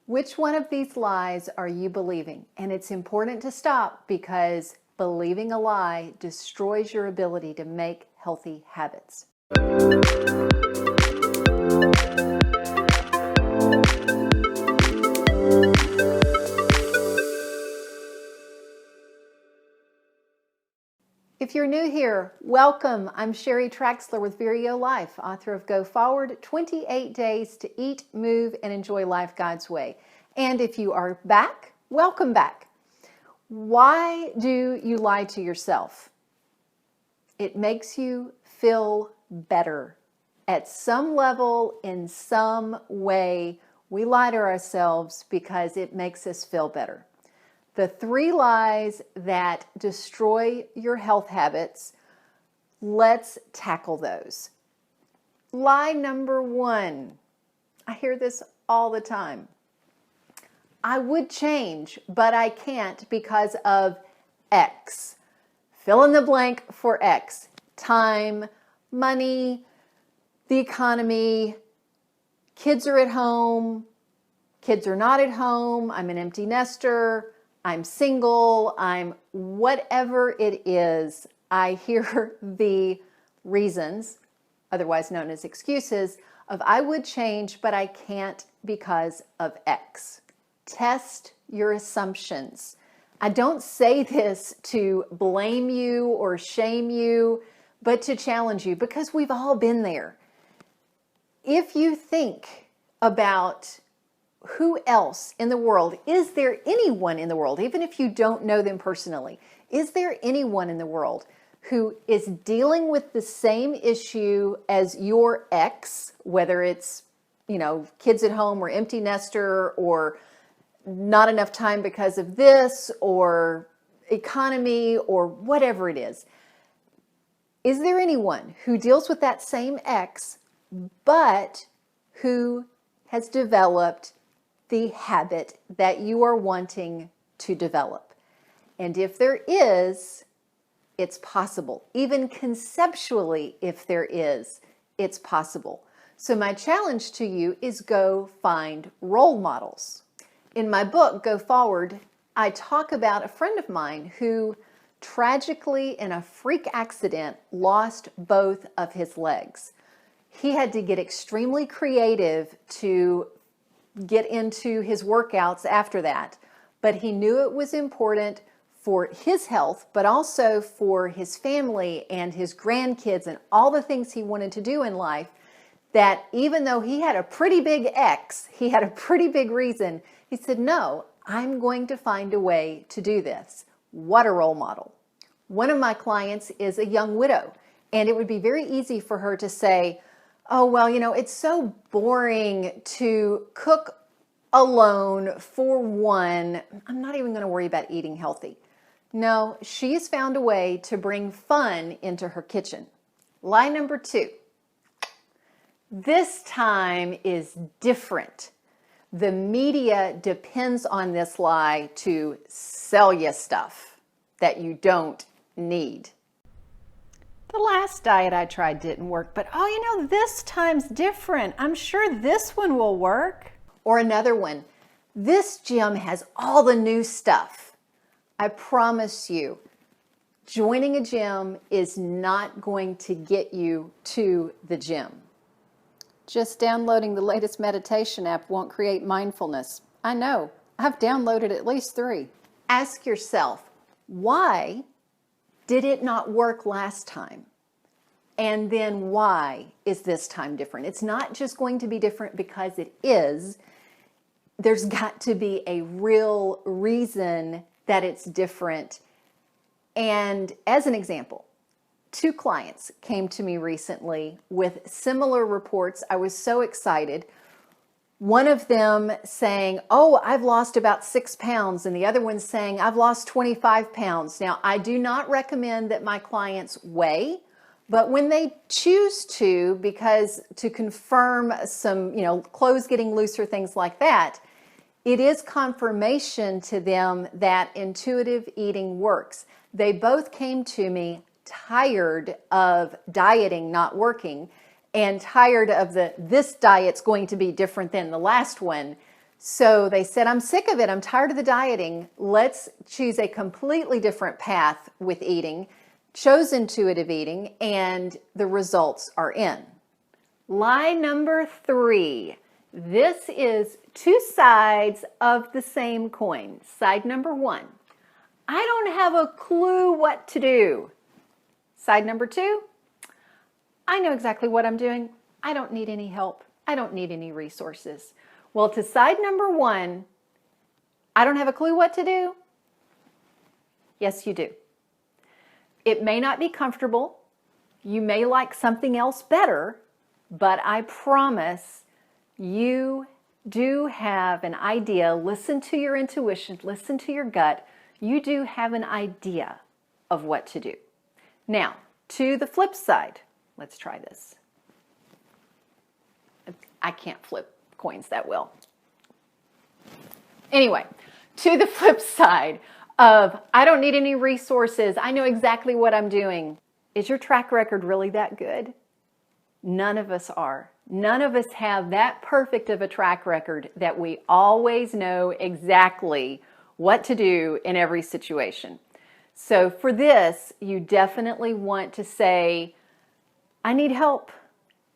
Which one of these lies are you believing? And it's important to stop because believing a lie destroys your ability to make healthy habits. If you're new here, welcome. I'm Sherry Traxler with ViREO Life, author of Go Forward, 28 Days to Eat, Move, and Enjoy Life God's Way. And if you are back, welcome back. Why do you lie to yourself? It makes you feel better. At some level, in some way, we lie to ourselves because it makes us feel better. The 3 lies that destroy your health habits, let's tackle those. Lie number 1. I hear this all the time. I would change, but I can't because of X. Fill in the blank for X. Time, money, the economy, kids are at home, kids are not at home, I'm an empty nester, I'm single, I'm whatever it is. I hear the reasons, otherwise known as excuses, of I would change, but I can't because of X. Test your assumptions. I don't say this to blame you or shame you, but to challenge you because we've all been there. If you think about who else in the world, is there anyone in the world, even if you don't know them personally, is there anyone in the world who is dealing with the same issue as your ex, whether it's, kids at home or empty nester or not enough time because of this or economy or whatever it is? Is there anyone who deals with that same ex, but who has developed the habit that you are wanting to develop? And if there is, it's possible. Even conceptually, if there is, it's possible. So my challenge to you is go find role models. In my book, Go Forward, I talk about a friend of mine who tragically, in a freak accident, lost both of his legs. He had to get extremely creative to get into his workouts after that, but he knew it was important for his health, but also for his family and his grandkids and all the things he wanted to do in life, that even though he had a pretty big X, he had a pretty big reason, he said, no, I'm going to find a way to do this. What a role model. One of my clients is a young widow, and it would be very easy for her to say, oh, well, it's so boring to cook alone for one. I'm not even going to worry about eating healthy. No, she's found a way to bring fun into her kitchen. Lie number 2. This time is different. The media depends on this lie to sell you stuff that you don't need. The last diet I tried didn't work, but this time's different. I'm sure this one will work. Or another one, this gym has all the new stuff. I promise you, joining a gym is not going to get you to the gym. Just downloading the latest meditation app won't create mindfulness. I know, I've downloaded at least 3. Ask yourself, why did it not work last time? And then why is this time different? It's not just going to be different because it is. There's got to be a real reason that it's different. And as an example, 2 clients came to me recently with similar reports. I was so excited. One of them saying, oh, I've lost about 6 pounds, and the other one saying, I've lost 25 pounds. Now, I do not recommend that my clients weigh, but when they choose to, because to confirm some, clothes getting looser, things like that, it is confirmation to them that intuitive eating works. They both came to me tired of dieting not working and tired of this diet's going to be different than the last one So they said, I'm sick of it. I'm tired of the dieting. Let's choose a completely different path with eating, chose intuitive eating, and the results are in. Lie number 3. This is two sides of the same coin. Side number 1. I don't have a clue what to do. Side number 2. I know exactly what I'm doing. I don't need any help. I don't need any resources. Well, to side number 1, I don't have a clue what to do. Yes, you do. It may not be comfortable. You may like something else better, but I promise you do have an idea. Listen to your intuition, listen to your gut. You do have an idea of what to do. Now, to the flip side, let's try this. I can't flip coins that well. Anyway, to the flip side of I don't need any resources, I know exactly what I'm doing. Is your track record really that good? None of us are. None of us have that perfect of a track record that we always know exactly what to do in every situation. So for this, you definitely want to say, I need help.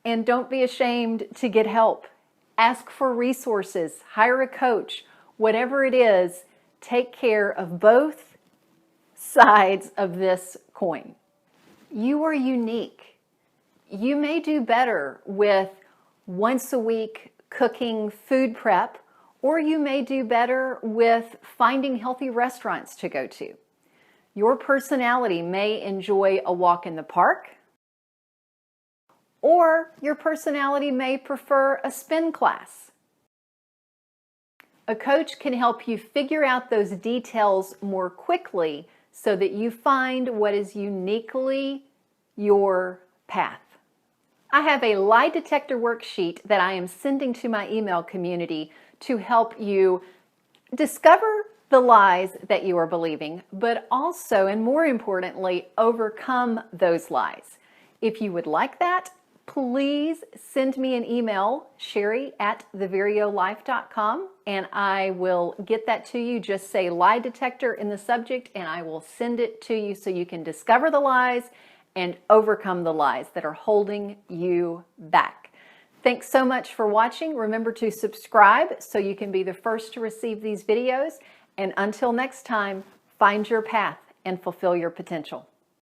And don't be ashamed to get help. Ask for resources, hire a coach, whatever it is, take care of both sides of this coin. You are unique. You may do better with once a week cooking food prep, or you may do better with finding healthy restaurants to go to. Your personality may enjoy a walk in the park, or your personality may prefer a spin class. A coach can help you figure out those details more quickly so that you find what is uniquely your path. I have a lie detector worksheet that I am sending to my email community to help you discover the lies that you are believing, but also, and more importantly, overcome those lies. If you would like that, please send me an email, sherry@thevireolife.com, and I will get that to you. Just say lie detector in the subject, and I will send it to you so you can discover the lies and overcome the lies that are holding you back. Thanks so much for watching. Remember to subscribe so you can be the first to receive these videos. And until next time, find your path and fulfill your potential.